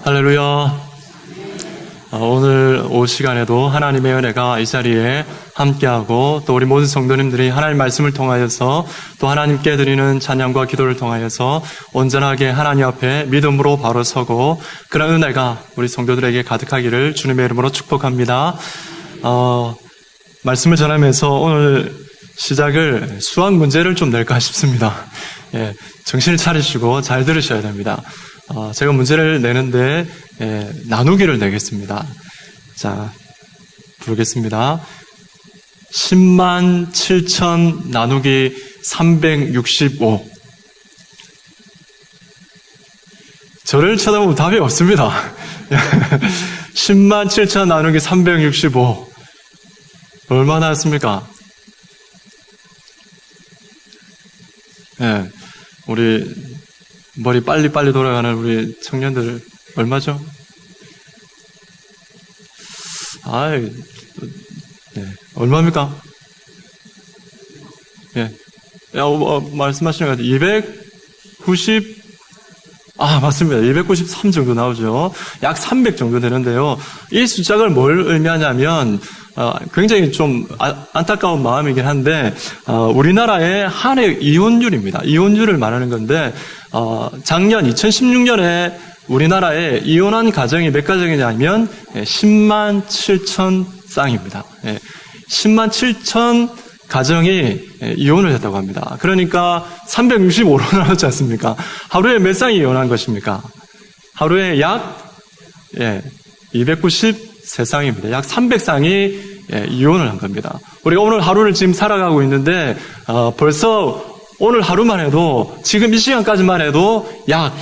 할렐루야. 오늘 오후 시간에도 하나님의 은혜가 이 자리에 함께하고 또 우리 모든 성도님들이 하나님 말씀을 통하여서 또 하나님께 드리는 찬양과 기도를 통하여서 온전하게 하나님 앞에 믿음으로 바로 서고 그런 은혜가 우리 성도들에게 가득하기를 주님의 이름으로 축복합니다. 말씀을 전하면서 오늘 시작을 수학 문제를 좀 낼까 싶습니다. 정신을 차리시고 잘 들으셔야 됩니다. 제가 문제를 내는데 나누기를 내겠습니다. 자, 부르겠습니다. 10만 7천 나누기 365. 저를 쳐다보면 답이 없습니다. 10만 7천 나누기 365. 얼마나 했습니까? 우리 머리 빨리빨리 돌아가는 우리 청년들 얼마죠? 얼마입니까? 말씀하시는 것 같아요. 290, 맞습니다. 293 정도 나오죠. 약 300 정도 되는데요. 이 숫자가 뭘 의미하냐면, 굉장히 좀 안타까운 마음이긴 한데, 우리나라의 한 해 이혼율입니다. 이혼율을 말하는 건데, 작년 2016년에 우리나라에 이혼한 가정이 몇 가정이냐면 10만 7천 쌍입니다. 10만 7천 가정이 이혼을 했다고 합니다. 그러니까 365로 나왔지 않습니까? 하루에 몇 쌍이 이혼한 것입니까? 하루에 약 293쌍입니다. 약 300쌍이 이혼을 한 겁니다. 우리가 오늘 하루를 지금 살아가고 있는데 벌써 오늘 하루만 해도 지금 이 시간까지만 해도 약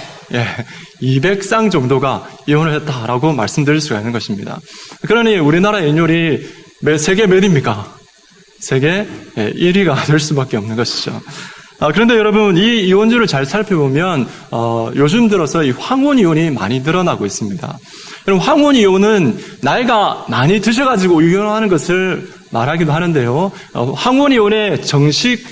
200쌍 정도가 이혼을 했다라고 말씀드릴 수가 있는 것입니다. 그러니 우리나라 이혼율이 세계 몇입니까? 세계 1위가 될 수밖에 없는 것이죠. 그런데 여러분, 이 이혼율을 잘 살펴보면 요즘 들어서 이 황혼 이혼이 많이 늘어나고 있습니다. 여러분, 황혼 이혼은 나이가 많이 드셔가지고 이혼하는 것을 말하기도 하는데요. 황혼 이혼의 정식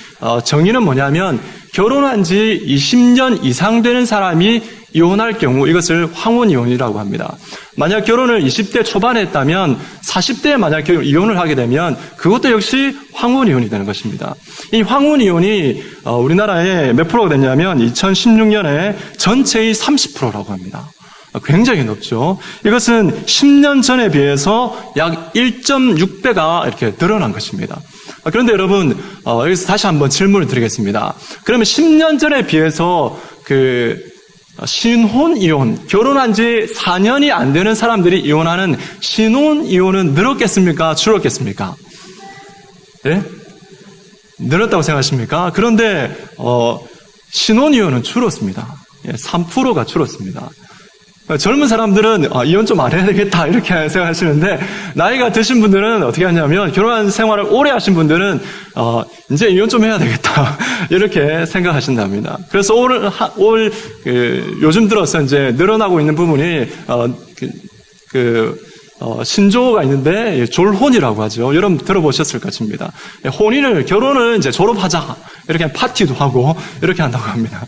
정의는 뭐냐면 결혼한 지 20년 이상 되는 사람이 이혼할 경우 이것을 황혼 이혼이라고 합니다. 만약 결혼을 20대 초반에 했다면 40대에 만약 이혼을 하게 되면 그것도 역시 황혼 이혼이 되는 것입니다. 이 황혼 이혼이 우리나라에 몇 프로가 됐냐면 2016년에 전체의 30%라고 합니다. 굉장히 높죠. 이것은 10년 전에 비해서 약 1.6배가 이렇게 늘어난 것입니다. 그런데 여러분, 여기서 다시 한번 질문을 드리겠습니다. 그러면 10년 전에 비해서 신혼 이혼, 결혼한 지 4년이 안 되는 사람들이 이혼하는 신혼 이혼은 늘었겠습니까? 줄었겠습니까? 네? 늘었다고 생각하십니까? 그런데 신혼 이혼은 줄었습니다. 3%가 줄었습니다. 젊은 사람들은 이혼 좀 안 해야 되겠다 이렇게 생각하시는데 나이가 드신 분들은 어떻게 하냐면 결혼한 생활을 오래 하신 분들은 이제 이혼 좀 해야 되겠다 이렇게 생각하신답니다. 그래서 요즘 들어서 이제 늘어나고 있는 부분이 신조어가 있는데 졸혼이라고 하죠. 여러분 들어보셨을 것입니다. 결혼을 이제 졸업하자 이렇게 파티도 하고 이렇게 한다고 합니다.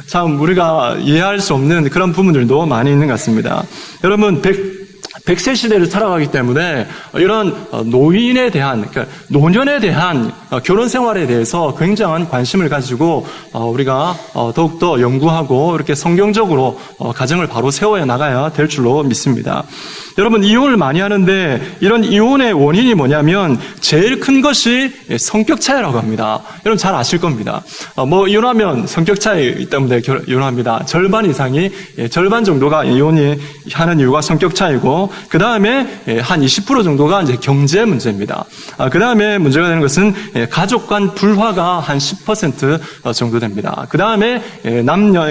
참 우리가 이해할 수 없는 그런 부분들도 많이 있는 것 같습니다. 여러분 100세 시대를 살아가기 때문에 이런 노인에 대한, 그러니까 노년에 대한 결혼 생활에 대해서 굉장한 관심을 가지고 우리가 더욱더 연구하고 이렇게 성경적으로 가정을 바로 세워야 나가야 될 줄로 믿습니다. 여러분 이혼을 많이 하는데 이런 이혼의 원인이 뭐냐면 제일 큰 것이 성격 차이라고 합니다. 여러분 잘 아실 겁니다. 이혼하면 성격 차이 때문에 이혼합니다. 절반 이상이 절반 정도가 이혼이 하는 이유가 성격 차이고 그 다음에 한 20% 정도가 이제 경제 문제입니다. 그 다음에 문제가 되는 것은 가족 간 불화가 한 10% 정도 됩니다. 그 다음에 남녀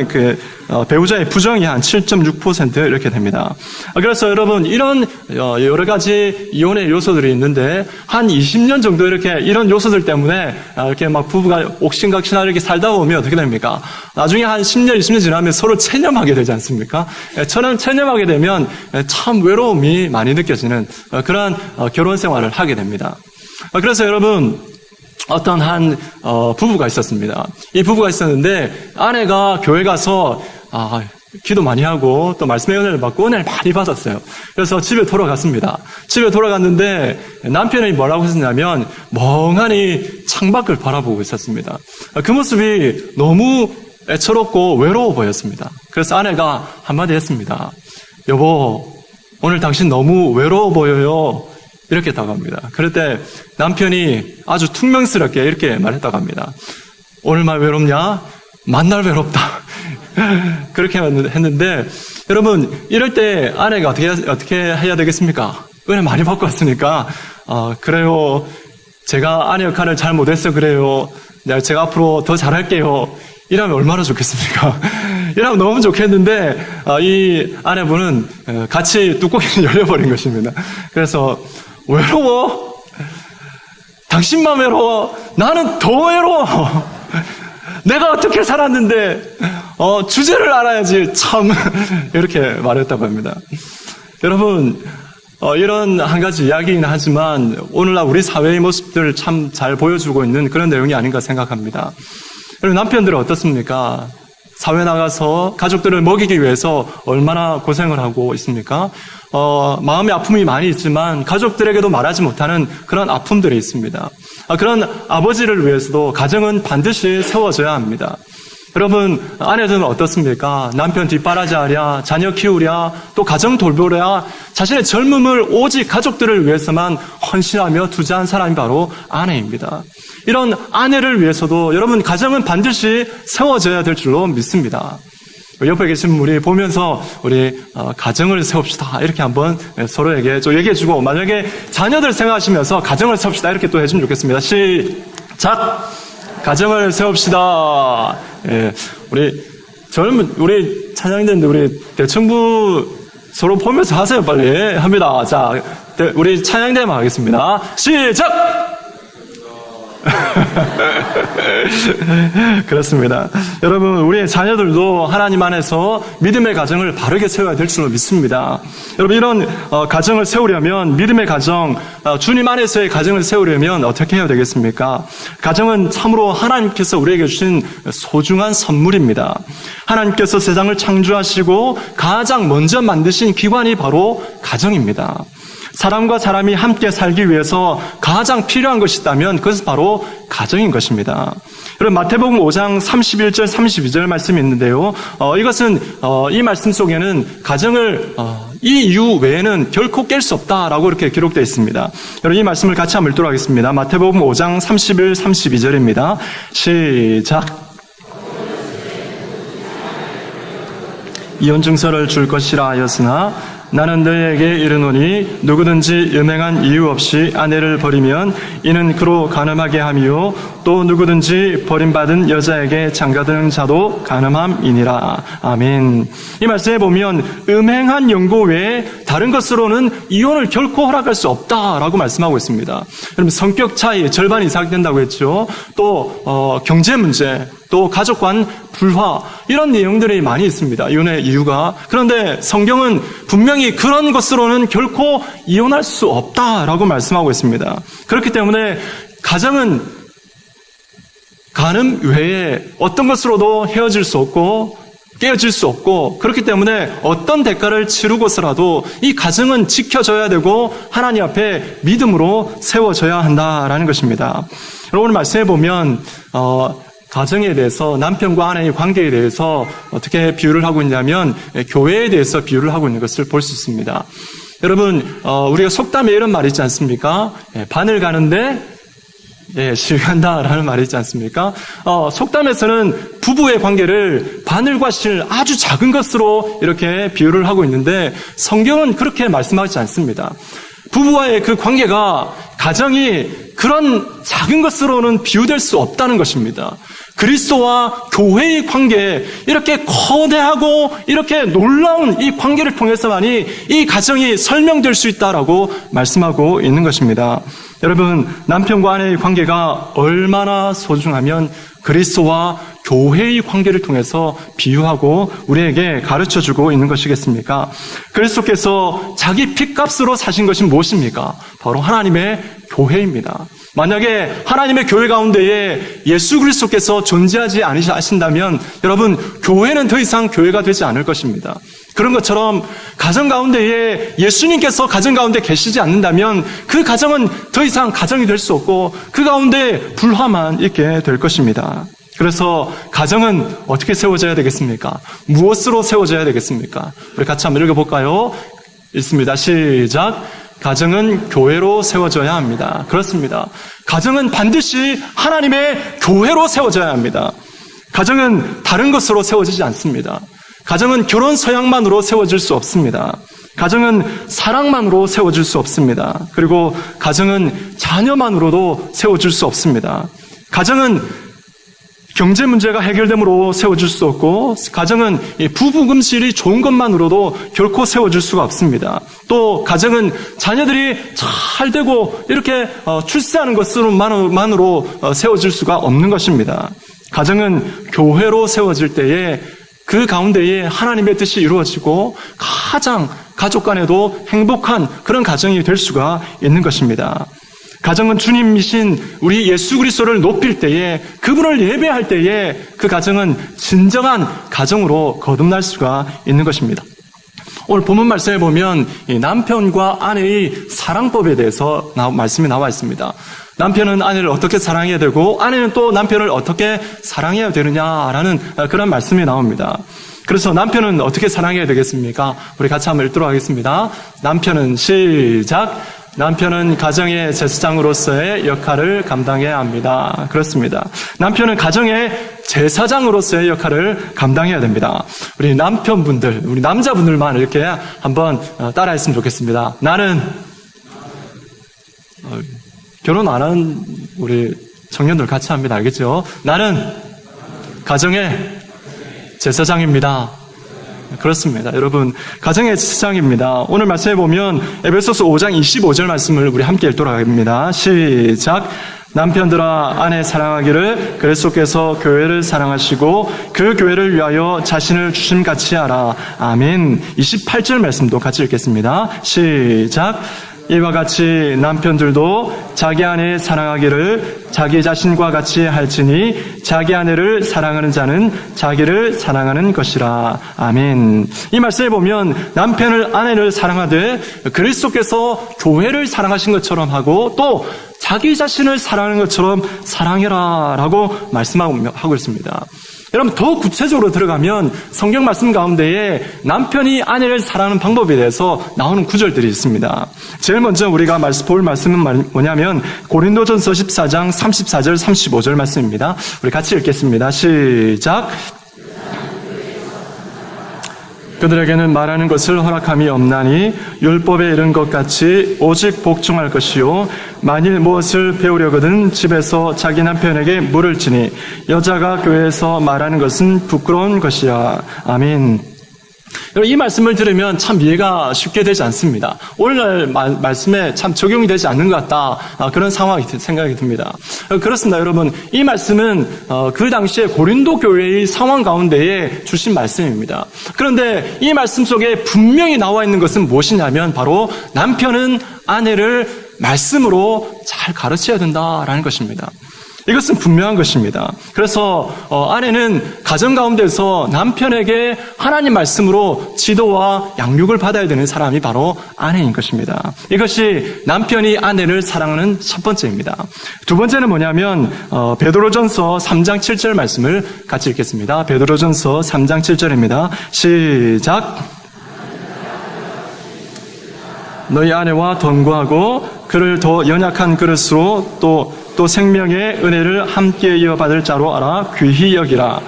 배우자의 부정이 한 7.6% 이렇게 됩니다. 그래서 여러분 이런 여러 가지 이혼의 요소들이 있는데 한 20년 정도 이렇게 이런 요소들 때문에 이렇게 막 부부가 옥신각신하게 이렇게 살다 보면 어떻게 됩니까? 나중에 한 10년, 20년 지나면 서로 체념하게 되지 않습니까? 체념하게 되면 참 외로움이 많이 느껴지는 그러한 결혼 생활을 하게 됩니다. 그래서 여러분 어떤 한 부부가 있었습니다. 이 부부가 있었는데 아내가 교회 가서 기도 많이 하고 또 말씀의 은혜를 받고 은혜를 많이 받았어요. 그래서 집에 돌아갔습니다. 집에 돌아갔는데 남편이 뭐라고 했었냐면 멍하니 창밖을 바라보고 있었습니다. 그 모습이 너무 애처롭고 외로워 보였습니다. 그래서 아내가 한마디 했습니다. 여보, 오늘 당신 너무 외로워 보여요. 이렇게 했다고 합니다. 그럴 때 남편이 아주 퉁명스럽게 이렇게 말했다고 합니다. 오늘만 외롭냐? 만날 외롭다. 그렇게 했는데, 여러분, 이럴 때 아내가 어떻게 해야 되겠습니까? 은혜 많이 받고 왔으니까, 그래요. 제가 아내 역할을 잘 못해서 그래요. 제가 앞으로 더 잘할게요. 이러면 얼마나 좋겠습니까? 이러면 너무 좋겠는데, 이 아내분은 같이 뚜껑이 열려버린 것입니다. 그래서, 외로워? 당신만 외로워? 나는 더 외로워! 내가 어떻게 살았는데, 주제를 알아야지, 참, 이렇게 말했다고 합니다. 여러분, 이런 한 가지 이야기이긴 하지만, 오늘날 우리 사회의 모습들을 참 잘 보여주고 있는 그런 내용이 아닌가 생각합니다. 여러분, 남편들은 어떻습니까? 사회 나가서 가족들을 먹이기 위해서 얼마나 고생을 하고 있습니까? 마음의 아픔이 많이 있지만 가족들에게도 말하지 못하는 그런 아픔들이 있습니다. 그런 아버지를 위해서도 가정은 반드시 세워져야 합니다. 여러분, 아내들은 어떻습니까? 남편 뒷바라지하랴, 자녀 키우랴, 또 가정 돌보랴, 자신의 젊음을 오직 가족들을 위해서만 헌신하며 투자한 사람이 바로 아내입니다. 이런 아내를 위해서도 여러분, 가정은 반드시 세워져야 될 줄로 믿습니다. 옆에 계신 분이 보면서 우리 가정을 세웁시다 이렇게 한번 서로에게 좀 얘기해주고, 만약에 자녀들 생각하시면서 가정을 세웁시다 이렇게 또 해주면 좋겠습니다. 시작! 가정을 세웁시다. 예, 우리 찬양대인데 우리 대청부 서로 보면서 하세요, 빨리. 합니다. 자, 우리 찬양대만 하겠습니다. 시작! 그렇습니다. 여러분, 우리의 자녀들도 하나님 안에서 믿음의 가정을 바르게 세워야 될 줄로 믿습니다. 여러분, 이런 가정을 세우려면, 믿음의 가정, 주님 안에서의 가정을 세우려면 어떻게 해야 되겠습니까? 가정은 참으로 하나님께서 우리에게 주신 소중한 선물입니다. 하나님께서 세상을 창조하시고 가장 먼저 만드신 기관이 바로 가정입니다. 사람과 사람이 함께 살기 위해서 가장 필요한 것이 있다면 그것은 바로 가정인 것입니다. 여러분, 마태복음 5장 31절 32절 말씀이 있는데요. 이것은 이 말씀 속에는 가정을 이 이유 외에는 결코 깰 수 없다라고 이렇게 기록되어 있습니다. 여러분, 이 말씀을 같이 한번 읽도록 하겠습니다. 마태복음 5장 31, 32절입니다. 시작. 이혼 증서를 줄 것이라 하였으나 나는 너희에게 이르노니 누구든지 음행한 이유 없이 아내를 버리면 이는 그로 간음하게 함이요 또 누구든지 버림받은 여자에게 장가드는 자도 간음함이니라. 아멘. 이 말씀에 보면 음행한 연고 외에 다른 것으로는 이혼을 결코 허락할 수 없다라고 말씀하고 있습니다. 여러분, 성격 차이 절반 이상 된다고 했죠. 또 경제 문제, 또 가족 간 불화, 이런 내용들이 많이 있습니다. 이혼의 이유가. 그런데 성경은 분명히 그런 것으로는 결코 이혼할 수 없다라고 말씀하고 있습니다. 그렇기 때문에 가정은 간음 외에 어떤 것으로도 헤어질 수 없고 깨어질 수 없고, 그렇기 때문에 어떤 대가를 치르고서라도 이 가정은 지켜져야 되고 하나님 앞에 믿음으로 세워져야 한다라는 것입니다. 여러분, 오늘 말씀해 보면 가정에 대해서, 남편과 아내의 관계에 대해서 어떻게 비유를 하고 있냐면 교회에 대해서 비유를 하고 있는 것을 볼 수 있습니다. 여러분, 우리가 속담에 이런 말이 있지 않습니까? 바늘 가는데 실 간다라는 말이 있지 않습니까? 속담에서는 부부의 관계를 바늘과 실, 아주 작은 것으로 이렇게 비유를 하고 있는데 성경은 그렇게 말씀하지 않습니다. 부부와의 그 관계가, 가정이 그런 작은 것으로는 비유될 수 없다는 것입니다. 그리스도와 교회의 관계, 이렇게 거대하고 이렇게 놀라운 이 관계를 통해서만이 이 가정이 설명될 수 있다라고 말씀하고 있는 것입니다. 여러분, 남편과 아내의 관계가 얼마나 소중하면 그리스도와 교회의 관계를 통해서 비유하고 우리에게 가르쳐주고 있는 것이겠습니까? 그리스도께서 자기 핏값으로 사신 것이 무엇입니까? 바로 하나님의 교회입니다. 만약에 하나님의 교회 가운데에 예수 그리스도께서 존재하지 않으신다면 여러분, 교회는 더 이상 교회가 되지 않을 것입니다. 그런 것처럼 가정 가운데에 예수님께서 가정 가운데 계시지 않는다면 그 가정은 더 이상 가정이 될 수 없고 그 가운데 불화만 있게 될 것입니다. 그래서 가정은 어떻게 세워져야 되겠습니까? 무엇으로 세워져야 되겠습니까? 우리 같이 한번 읽어볼까요? 읽습니다. 시작. 가정은 교회로 세워져야 합니다. 그렇습니다. 가정은 반드시 하나님의 교회로 세워져야 합니다. 가정은 다른 것으로 세워지지 않습니다. 가정은 결혼 서약만으로 세워질 수 없습니다. 가정은 사랑만으로 세워질 수 없습니다. 그리고 가정은 자녀만으로도 세워질 수 없습니다. 가정은 경제 문제가 해결됨으로 세워질 수 없고, 가정은 부부금실이 좋은 것만으로도 결코 세워질 수가 없습니다. 또 가정은 자녀들이 잘 되고 이렇게 출세하는 것으로만으로 세워질 수가 없는 것입니다. 가정은 교회로 세워질 때에 그 가운데에 하나님의 뜻이 이루어지고 가장 가족 간에도 행복한 그런 가정이 될 수가 있는 것입니다. 가정은 주님이신 우리 예수 그리스도를 높일 때에, 그분을 예배할 때에 그 가정은 진정한 가정으로 거듭날 수가 있는 것입니다. 오늘 본문 말씀에 보면 이 남편과 아내의 사랑법에 대해서 말씀이 나와 있습니다. 남편은 아내를 어떻게 사랑해야 되고 아내는 또 남편을 어떻게 사랑해야 되느냐라는 그런 말씀이 나옵니다. 그래서 남편은 어떻게 사랑해야 되겠습니까? 우리 같이 한번 읽도록 하겠습니다. 남편은 시작. 남편은 가정의 제사장으로서의 역할을 감당해야 합니다. 그렇습니다. 남편은 가정의 제사장으로서의 역할을 감당해야 됩니다. 우리 남편분들, 우리 남자분들만 이렇게 한번 따라했으면 좋겠습니다. 나는 결혼 안 한 우리 청년들 같이 합니다. 알겠죠? 나는 가정의 제사장입니다. 그렇습니다. 여러분, 가정의 제사장입니다. 오늘 말씀해 보면 에베소서 5장 25절 말씀을 우리 함께 읽도록 하겠습니다. 시작. 남편들아 아내 사랑하기를 그리스도께서 교회를 사랑하시고 그 교회를 위하여 자신을 주심같이 하라. 아멘. 28절 말씀도 같이 읽겠습니다. 시작. 이와 같이 남편들도 자기 아내 사랑하기를 자기 자신과 같이 할지니 자기 아내를 사랑하는 자는 자기를 사랑하는 것이라. 아멘. 이 말씀에 보면 남편을 아내를 사랑하되 그리스도께서 교회를 사랑하신 것처럼 하고 또 자기 자신을 사랑하는 것처럼 사랑해라 라고 말씀하고 있습니다. 여러분, 더 구체적으로 들어가면 성경 말씀 가운데에 남편이 아내를 사랑하는 방법에 대해서 나오는 구절들이 있습니다. 제일 먼저 우리가 볼 말씀은 뭐냐면 고린도전서 14장 34절 35절 말씀입니다. 우리 같이 읽겠습니다. 시작. 그들에게는 말하는 것을 허락함이 없나니 율법에 이른 것 같이 오직 복종할 것이요 만일 무엇을 배우려거든 집에서 자기 남편에게 물을 지니 여자가 교회에서 말하는 것은 부끄러운 것이야. 아멘. 여러분, 이 말씀을 들으면 참 이해가 쉽게 되지 않습니다. 오늘날 말씀에 참 적용이 되지 않는 것 같다, 그런 생각이 듭니다. 그렇습니다. 여러분, 이 말씀은 그 당시에 고린도 교회의 상황 가운데에 주신 말씀입니다. 그런데 이 말씀 속에 분명히 나와 있는 것은 무엇이냐면 바로 남편은 아내를 말씀으로 잘 가르쳐야 된다라는 것입니다. 이것은 분명한 것입니다. 그래서 아내는 가정 가운데서 남편에게 하나님 말씀으로 지도와 양육을 받아야 되는 사람이 바로 아내인 것입니다. 이것이 남편이 아내를 사랑하는 첫 번째입니다. 두 번째는 뭐냐면 베드로전서 3장 7절 말씀을 같이 읽겠습니다. 베드로전서 3장 7절입니다. 시작. 너희 아내와 동거하고 그를 더 연약한 그릇으로 또 생명의 은혜를 함께 이어받을 자로 알아 귀히 여기라.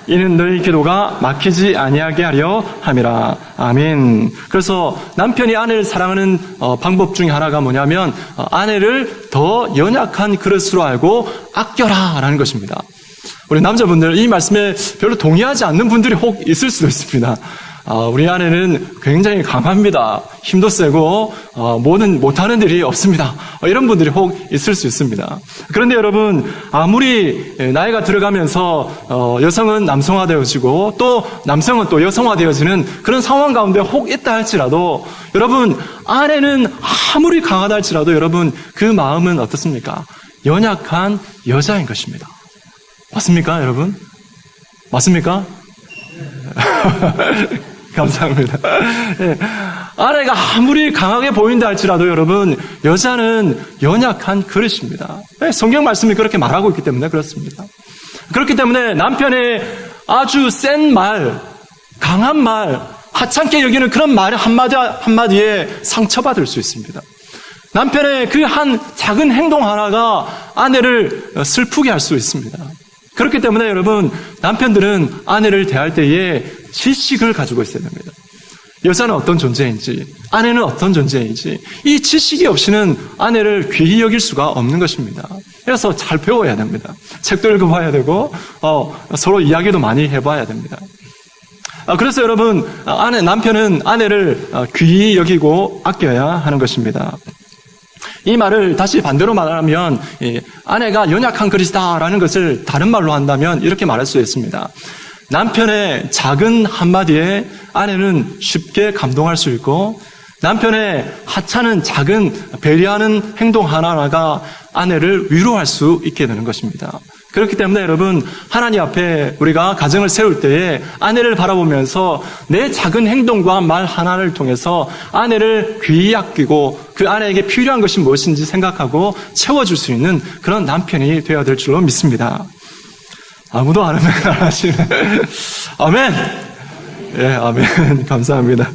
이는 너희 기도가 막히지 아니하게 하려 함이라. 아멘. 그래서 남편이 아내를 사랑하는 방법 중에 하나가 뭐냐면 아내를 더 연약한 그릇으로 알고 아껴라라는 것입니다. 우리 남자분들 이 말씀에 별로 동의하지 않는 분들이 혹 있을 수도 있습니다. 우리 아내는 굉장히 강합니다. 힘도 세고 못하는 일이 없습니다. 이런 분들이 혹 있을 수 있습니다. 그런데 여러분, 아무리 나이가 들어가면서 여성은 남성화되어지고 또 남성은 또 여성화되어지는 그런 상황 가운데 혹 있다 할지라도 여러분, 아내는 아무리 강하다 할지라도 여러분 그 마음은 어떻습니까? 연약한 여자인 것입니다. 맞습니까, 여러분? 맞습니까? 감사합니다. 네. 아내가 아무리 강하게 보인다 할지라도 여러분, 여자는 연약한 그릇입니다. 네, 성경 말씀이 그렇게 말하고 있기 때문에 그렇습니다. 그렇기 때문에 남편의 아주 센 말, 강한 말, 하찮게 여기는 그런 말 한마디에 상처받을 수 있습니다. 남편의 그 한 작은 행동 하나가 아내를 슬프게 할 수 있습니다. 그렇기 때문에 여러분, 남편들은 아내를 대할 때에 지식을 가지고 있어야 됩니다. 여자는 어떤 존재인지, 아내는 어떤 존재인지, 이 지식이 없이는 아내를 귀히 여길 수가 없는 것입니다. 그래서 잘 배워야 됩니다. 책도 읽어봐야 되고, 서로 이야기도 많이 해봐야 됩니다. 그래서 여러분, 남편은 아내를 귀히 여기고 아껴야 하는 것입니다. 이 말을 다시 반대로 말하면 아내가 연약한 그릇이다라는 것을 다른 말로 한다면 이렇게 말할 수 있습니다. 남편의 작은 한마디에 아내는 쉽게 감동할 수 있고, 남편의 하찮은 작은 배려하는 행동 하나하나가 아내를 위로할 수 있게 되는 것입니다. 그렇기 때문에 여러분, 하나님 앞에 우리가 가정을 세울 때에 아내를 바라보면서 내 작은 행동과 말 하나를 통해서 아내를 귀히 아끼고 그 아내에게 필요한 것이 무엇인지 생각하고 채워줄 수 있는 그런 남편이 되어야 될 줄로 믿습니다. 아무도 아멘 안 하시네. 아멘! 예, 아멘. 감사합니다.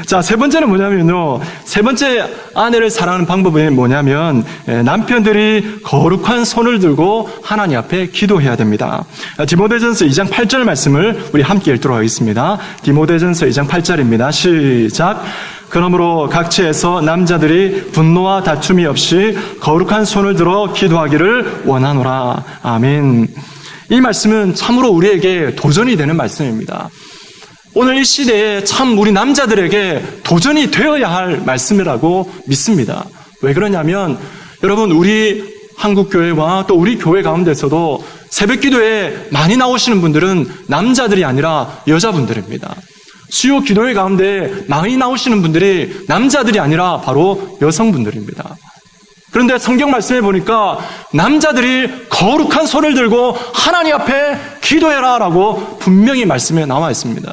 자, 세 번째는 뭐냐면요. 세 번째 아내를 사랑하는 방법이 뭐냐면, 남편들이 거룩한 손을 들고 하나님 앞에 기도해야 됩니다. 디모데전서 2장 8절 말씀을 우리 함께 읽도록 하겠습니다. 디모데전서 2장 8절입니다. 시작. 그러므로 각처에서 남자들이 분노와 다툼이 없이 거룩한 손을 들어 기도하기를 원하노라. 아멘. 이 말씀은 참으로 우리에게 도전이 되는 말씀입니다. 오늘 이 시대에 참 우리 남자들에게 도전이 되어야 할 말씀이라고 믿습니다. 왜 그러냐면 여러분, 우리 한국교회와 또 우리 교회 가운데서도 새벽기도에 많이 나오시는 분들은 남자들이 아니라 여자분들입니다. 수요 기도회 가운데 많이 나오시는 분들이 남자들이 아니라 바로 여성분들입니다. 그런데 성경 말씀에 보니까 남자들이 거룩한 손을 들고 하나님 앞에 기도해라 라고 분명히 말씀에 나와 있습니다.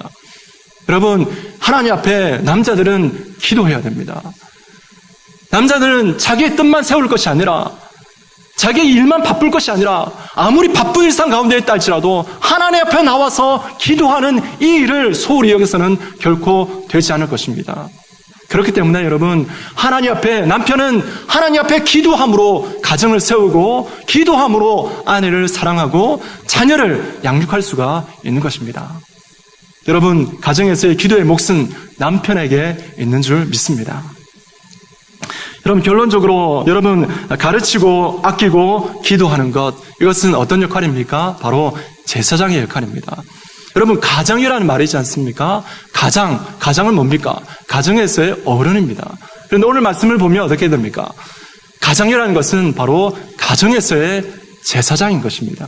여러분, 하나님 앞에 남자들은 기도해야 됩니다. 남자들은 자기의 뜻만 세울 것이 아니라, 자기의 일만 바쁠 것이 아니라, 아무리 바쁜 일상 가운데 있다 할지라도 하나님 앞에 나와서 기도하는 이 일을 소홀히 여기서는 결코 되지 않을 것입니다. 그렇기 때문에 여러분, 남편은 하나님 앞에 기도함으로 가정을 세우고, 기도함으로 아내를 사랑하고 자녀를 양육할 수가 있는 것입니다. 여러분, 가정에서의 기도의 몫은 남편에게 있는 줄 믿습니다. 여러분, 결론적으로 여러분, 가르치고 아끼고 기도하는 것, 이것은 어떤 역할입니까? 바로 제사장의 역할입니다. 여러분, 가정이라는 말이지 않습니까? 가장은 뭡니까? 가정에서의 어른입니다. 그런데 오늘 말씀을 보면 어떻게 됩니까? 가장이라는 것은 바로 가정에서의 제사장인 것입니다.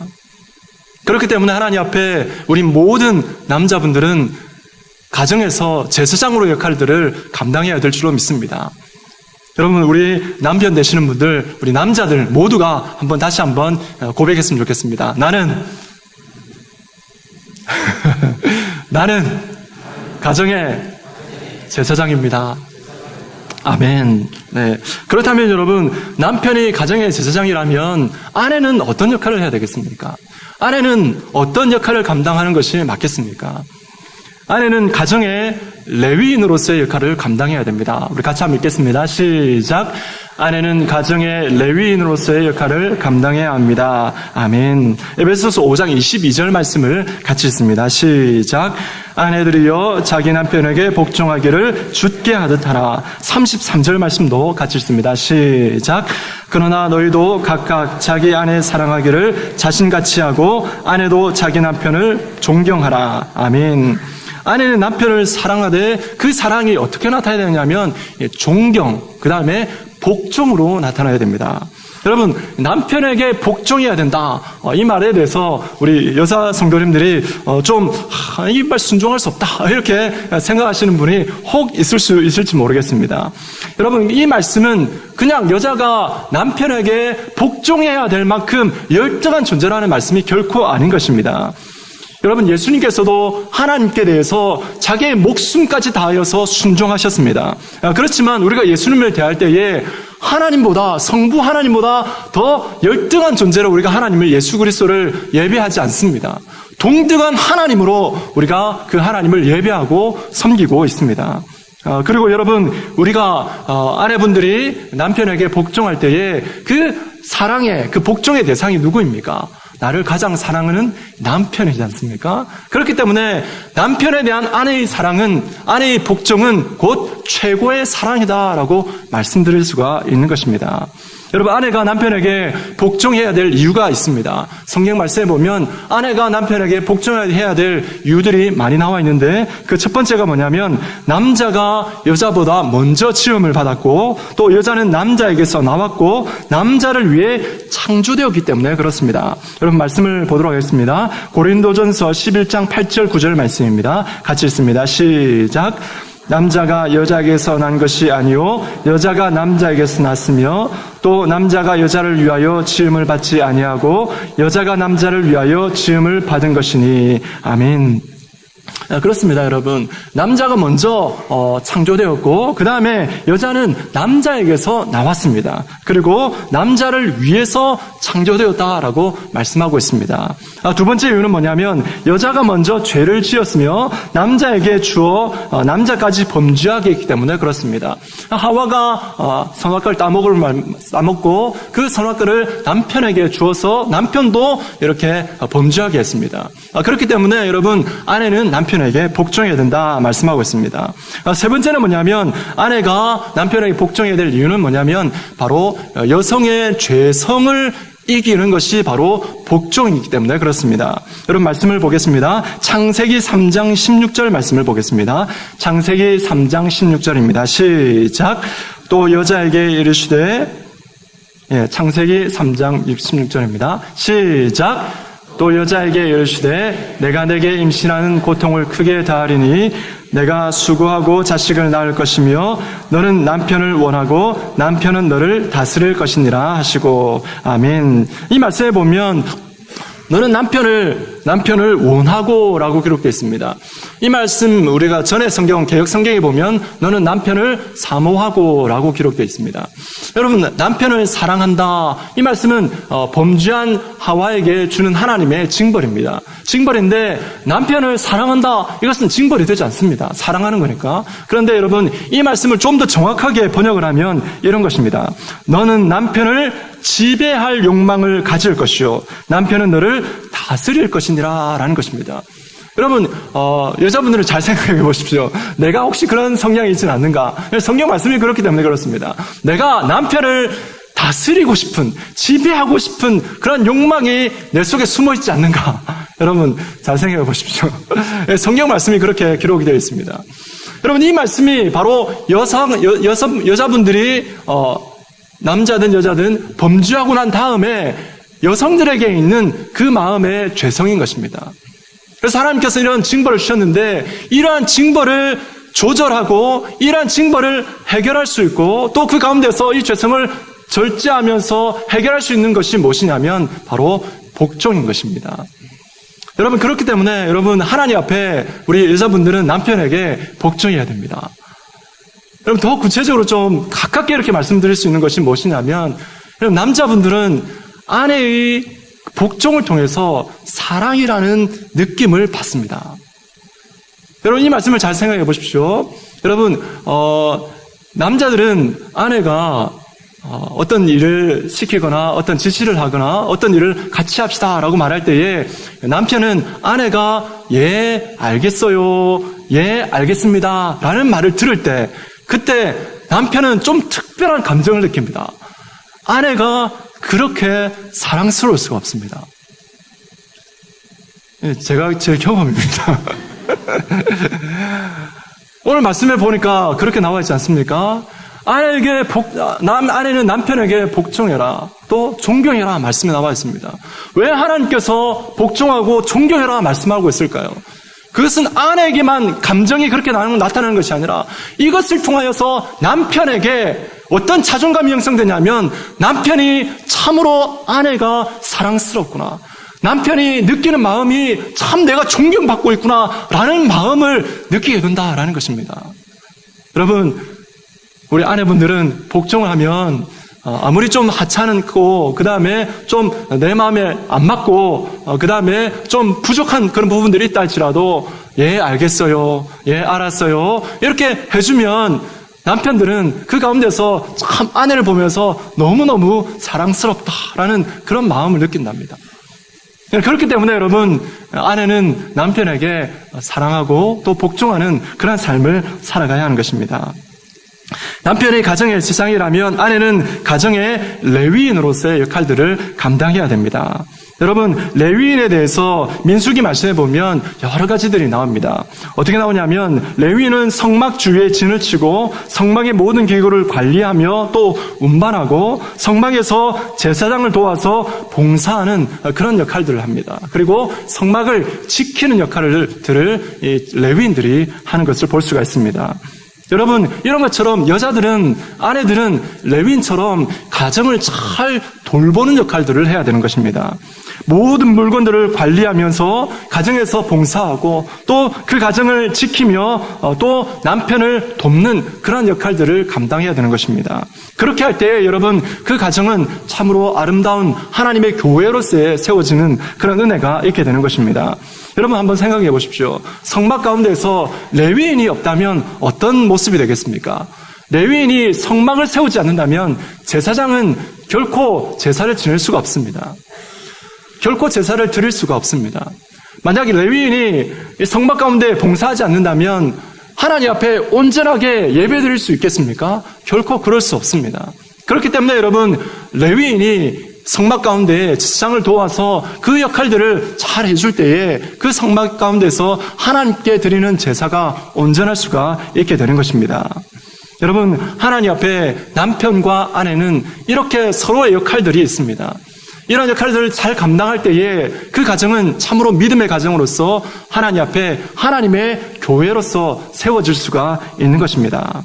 그렇기 때문에 하나님 앞에 우리 모든 남자분들은 가정에서 제사장으로 역할들을 감당해야 될 줄로 믿습니다. 여러분, 우리 남편 되시는 분들, 우리 남자들 모두가 다시 한번 고백했으면 좋겠습니다. 나는 가정의 제사장입니다. 아멘. 네. 그렇다면 여러분, 남편이 가정의 제사장이라면 아내는 어떤 역할을 해야 되겠습니까? 아내는 어떤 역할을 감당하는 것이 맞겠습니까? 아내는 가정의 레위인으로서의 역할을 감당해야 됩니다. 우리 같이 한번 읽겠습니다. 시작. 아내는 가정의 레위인으로서의 역할을 감당해야 합니다. 아멘. 에베소서 5장 22절 말씀을 같이 읽습니다. 시작. 아내들이여 자기 남편에게 복종하기를 주께 하듯 하라. 33절 말씀도 같이 읽습니다. 시작. 그러나 너희도 각각 자기 아내 사랑하기를 자신같이 하고 아내도 자기 남편을 존경하라. 아멘. 아내는 남편을 사랑하되 그 사랑이 어떻게 나타나야 되냐면 존경, 그 다음에 복종으로 나타나야 됩니다. 여러분, 남편에게 복종해야 된다. 이 말에 대해서 우리 여자 성도님들이 이 말 순종할 수 없다. 이렇게 생각하시는 분이 혹 있을 수 있을지 모르겠습니다. 여러분, 이 말씀은 그냥 여자가 남편에게 복종해야 될 만큼 열등한 존재라는 말씀이 결코 아닌 것입니다. 여러분, 예수님께서도 하나님께 대해서 자기의 목숨까지 다하여서 순종하셨습니다. 그렇지만 우리가 예수님을 대할 때에 하나님보다, 성부 하나님보다 더 열등한 존재로 우리가 하나님을, 예수 그리스도를 예배하지 않습니다. 동등한 하나님으로 우리가 그 하나님을 예배하고 섬기고 있습니다. 그리고 여러분, 우리가 아내분들이 남편에게 복종할 때에 그 사랑의, 그 복종의 대상이 누구입니까? 나를 가장 사랑하는 남편이지 않습니까? 그렇기 때문에 남편에 대한 아내의 사랑은, 아내의 복종은 곧 최고의 사랑이다라고 말씀드릴 수가 있는 것입니다. 여러분, 아내가 남편에게 복종해야 될 이유가 있습니다. 성경 말씀에 보면 아내가 남편에게 복종해야 될 이유들이 많이 나와 있는데, 그 첫 번째가 뭐냐면 남자가 여자보다 먼저 지음을 받았고, 또 여자는 남자에게서 나왔고 남자를 위해 창조되었기 때문에 그렇습니다. 여러분, 말씀을 보도록 하겠습니다. 고린도전서 11장 8절 9절 말씀입니다. 같이 읽습니다. 시작. 남자가 여자에게서 난 것이 아니요 여자가 남자에게서 났으며 또 남자가 여자를 위하여 지음을 받지 아니하고 여자가 남자를 위하여 지음을 받은 것이니. 아멘. 그렇습니다, 여러분. 남자가 먼저 창조되었고 그 다음에 여자는 남자에게서 나왔습니다. 그리고 남자를 위해서 창조되었다라고 말씀하고 있습니다. 두 번째 이유는 뭐냐면 여자가 먼저 죄를 지었으며 남자에게 주어 남자까지 범죄하게 했기 때문에 그렇습니다. 하와가 선악과를 따먹고 그 선악과를 남편에게 주어서 남편도 이렇게 범죄하게 했습니다. 그렇기 때문에 여러분, 아내는 남편에게 복종해야 된다 말씀하고 있습니다. 세 번째는 뭐냐면 아내가 남편에게 복종해야 될 이유는 뭐냐면 바로 여성의 죄성을 이기는 것이 바로 복종이기 때문에 그렇습니다. 여러분, 말씀을 보겠습니다. 창세기 3장 16절 말씀을 보겠습니다. 창세기 3장 16절입니다. 시작. 또 여자에게 이르시되, 창세기 3장 16절입니다. 시작. 또 여자에게 이르시되 내가 내게 임신하는 고통을 크게 다하리니 내가 수고하고 자식을 낳을 것이며 너는 남편을 원하고 남편은 너를 다스릴 것이니라 하시고. 아멘. 이 말씀에 보면 너는 남편을 원하고 라고 기록되어 있습니다. 이 말씀 우리가 전에 성경, 개역 성경에 보면 너는 남편을 사모하고 라고 기록되어 있습니다. 여러분, 남편을 사랑한다. 이 말씀은 범죄한 하와에게 주는 하나님의 징벌입니다. 징벌인데 남편을 사랑한다. 이것은 징벌이 되지 않습니다. 사랑하는 거니까. 그런데 여러분, 이 말씀을 좀 더 정확하게 번역을 하면 이런 것입니다. 너는 남편을 지배할 욕망을 가질 것이요 남편은 너를 다스릴 것이니라 라는 것입니다. 여러분, 여자분들은 잘 생각해 보십시오. 내가 혹시 그런 성향이 있지는 않는가? 성경 말씀이 그렇기 때문에 그렇습니다. 내가 남편을 다스리고 싶은, 지배하고 싶은 그런 욕망이 내 속에 숨어 있지 않는가? 여러분, 잘 생각해 보십시오. 성경 말씀이 그렇게 기록이 되어 있습니다. 여러분, 이 말씀이 바로 여자분들이 남자든 여자든 범죄하고 난 다음에 여성들에게 있는 그 마음의 죄성인 것입니다. 그래서 하나님께서 이런 징벌을 주셨는데 이러한 징벌을 조절하고 이러한 징벌을 해결할 수 있고 또 그 가운데서 이 죄성을 절제하면서 해결할 수 있는 것이 무엇이냐면 바로 복종인 것입니다. 여러분, 그렇기 때문에 여러분, 하나님 앞에 우리 여자분들은 남편에게 복종해야 됩니다. 여러분, 더 구체적으로 좀 가깝게 이렇게 말씀드릴 수 있는 것이 무엇이냐면 여러분, 남자분들은 아내의 복종을 통해서 사랑이라는 느낌을 받습니다. 여러분, 이 말씀을 잘 생각해 보십시오. 여러분, 남자들은 아내가 어떤 일을 시키거나 어떤 지시를 하거나 어떤 일을 같이 합시다라고 말할 때에 남편은 아내가 예, 알겠어요, 예, 알겠습니다 라는 말을 들을 때 그때 남편은 좀 특별한 감정을 느낍니다. 아내가 그렇게 사랑스러울 수가 없습니다. 제 경험입니다. 오늘 말씀에 보니까 그렇게 나와 있지 않습니까? 아내는 남편에게 복종해라, 또 존경해라 말씀에 나와 있습니다. 왜 하나님께서 복종하고 존경해라 말씀하고 있을까요? 그것은 아내에게만 감정이 그렇게 나타나는 것이 아니라 이것을 통하여서 남편에게 어떤 자존감이 형성되냐면 남편이 참으로 아내가 사랑스럽구나, 남편이 느끼는 마음이 참 내가 존경받고 있구나 라는 마음을 느끼게 된다라는 것입니다. 여러분, 우리 아내분들은 복종을 하면 아무리 좀 하찮고 그 다음에 좀 내 마음에 안 맞고 그 다음에 좀 부족한 그런 부분들이 있다 할지라도 예 알겠어요, 예 알았어요 이렇게 해주면 남편들은 그 가운데서 참 아내를 보면서 너무너무 사랑스럽다라는 그런 마음을 느낀답니다. 그렇기 때문에 여러분, 아내는 남편에게 사랑하고 또 복종하는 그런 삶을 살아가야 하는 것입니다. 남편이 가정의 지상이라면 아내는 가정의 레위인으로서의 역할들을 감당해야 됩니다. 여러분, 레위인에 대해서 민수기 말씀에 보면 여러 가지들이 나옵니다. 어떻게 나오냐면 레위인은 성막 주위에 진을 치고 성막의 모든 기구를 관리하며 또 운반하고 성막에서 제사장을 도와서 봉사하는 그런 역할들을 합니다. 그리고 성막을 지키는 역할들을 이 레위인들이 하는 것을 볼 수가 있습니다. 여러분, 이런 것처럼 아내들은 레위인처럼 가정을 잘 돌보는 역할들을 해야 되는 것입니다. 모든 물건들을 관리하면서 가정에서 봉사하고 또 그 가정을 지키며 또 남편을 돕는 그런 역할들을 감당해야 되는 것입니다. 그렇게 할 때 여러분, 그 가정은 참으로 아름다운 하나님의 교회로서의 세워지는 그런 은혜가 있게 되는 것입니다. 여러분, 한번 생각해 보십시오. 성막 가운데서 레위인이 없다면 어떤 모습이 되겠습니까? 레위인이 성막을 세우지 않는다면 제사장은 결코 제사를 지낼 수가 없습니다. 결코 제사를 드릴 수가 없습니다. 만약에 레위인이 성막 가운데 봉사하지 않는다면 하나님 앞에 온전하게 예배드릴 수 있겠습니까? 결코 그럴 수 없습니다. 그렇기 때문에 여러분, 레위인이 성막 가운데 제사장을 도와서 그 역할들을 잘 해줄 때에 그 성막 가운데서 하나님께 드리는 제사가 온전할 수가 있게 되는 것입니다. 여러분, 하나님 앞에 남편과 아내는 이렇게 서로의 역할들이 있습니다. 이런 역할들을 잘 감당할 때에 그 가정은 참으로 믿음의 가정으로서 하나님 앞에 하나님의 교회로서 세워질 수가 있는 것입니다.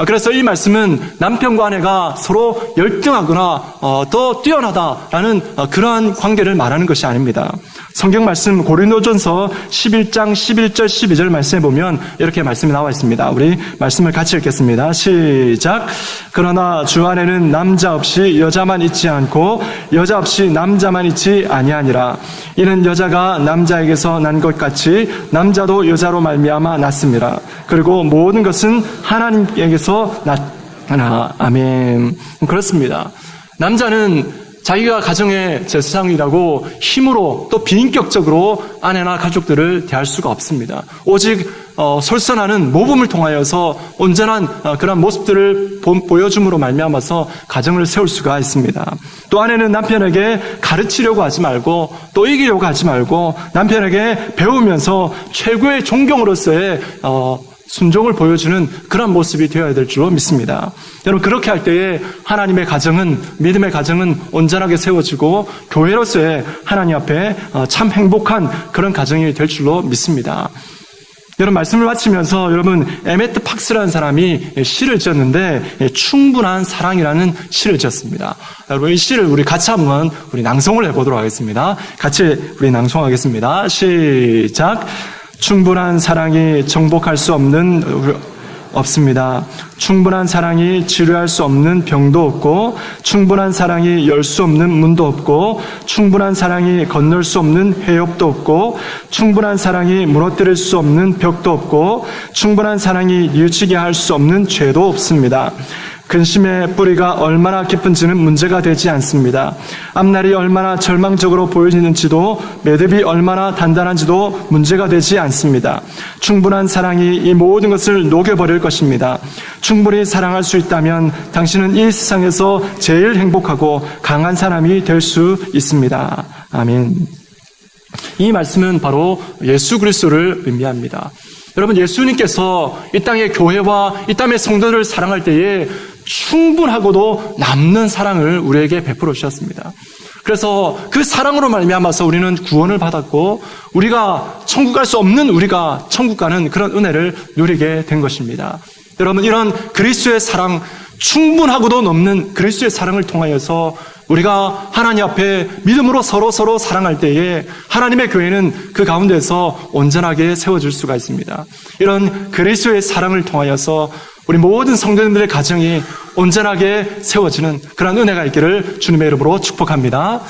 그래서 이 말씀은 남편과 아내가 서로 열등하거나 더 뛰어나다라는 그러한 관계를 말하는 것이 아닙니다. 성경 말씀 고린도전서 11장 11절 12절 말씀에 보면 이렇게 말씀이 나와 있습니다. 우리 말씀을 같이 읽겠습니다. 시작. 그러나 주 안에는 남자 없이 여자만 있지 않고 여자 없이 남자만 있지 아니하니라. 이는 여자가 남자에게서 난 것 같이 남자도 여자로 말미암아 났습니다. 그리고 모든 것은 하나님께서 났으나. 아멘. 그렇습니다. 남자는 자기가 가정의 제사장이라고 힘으로 또 비인격적으로 아내나 가족들을 대할 수가 없습니다. 오직 솔선하는 모범을 통하여서 온전한 그런 모습들을 보여줌으로 말미암아서 가정을 세울 수가 있습니다. 또 아내는 남편에게 가르치려고 하지 말고 또 이기려고 하지 말고 남편에게 배우면서 최고의 존경으로서의 순종을 보여주는 그런 모습이 되어야 될 줄로 믿습니다. 여러분, 그렇게 할 때에 하나님의 가정은, 믿음의 가정은 온전하게 세워지고 교회로서의 하나님 앞에 참 행복한 그런 가정이 될 줄로 믿습니다. 여러분, 말씀을 마치면서 여러분, 에메트 팍스라는 사람이 시를 지었는데 충분한 사랑이라는 시를 지었습니다. 여러분, 이 시를 우리 같이 한번 낭송을 해보도록 하겠습니다. 같이 우리 낭송하겠습니다. 시작. 충분한 사랑이 정복할 수 없습니다. 충분한 사랑이 치료할 수 없는 병도 없고 충분한 사랑이 열 수 없는 문도 없고 충분한 사랑이 건널 수 없는 해협도 없고 충분한 사랑이 무너뜨릴 수 없는 벽도 없고 충분한 사랑이 뉘우치게 할 수 없는 죄도 없습니다. 근심의 뿌리가 얼마나 깊은지는 문제가 되지 않습니다. 앞날이 얼마나 절망적으로 보이는지도 매듭이 얼마나 단단한지도 문제가 되지 않습니다. 충분한 사랑이 이 모든 것을 녹여버릴 것입니다. 충분히 사랑할 수 있다면 당신은 이 세상에서 제일 행복하고 강한 사람이 될 수 있습니다. 아멘. 이 말씀은 바로 예수 그리스도를 의미합니다. 여러분, 예수님께서 이 땅의 교회와 이 땅의 성도들을 사랑할 때에 충분하고도 남는 사랑을 우리에게 베풀어 주셨습니다. 그래서 그 사랑으로 말미암아서 우리는 구원을 받았고, 우리가 천국 갈 수 없는 우리가 천국 가는 그런 은혜를 누리게 된 것입니다. 여러분, 이런 그리스도의 사랑, 충분하고도 넘는 그리스도의 사랑을 통하여서 우리가 하나님 앞에 믿음으로 서로 사랑할 때에 하나님의 교회는 그 가운데서 온전하게 세워질 수가 있습니다. 이런 그리스도의 사랑을 통하여서 우리 모든 성도님들의 가정이 온전하게 세워지는 그런 은혜가 있기를 주님의 이름으로 축복합니다.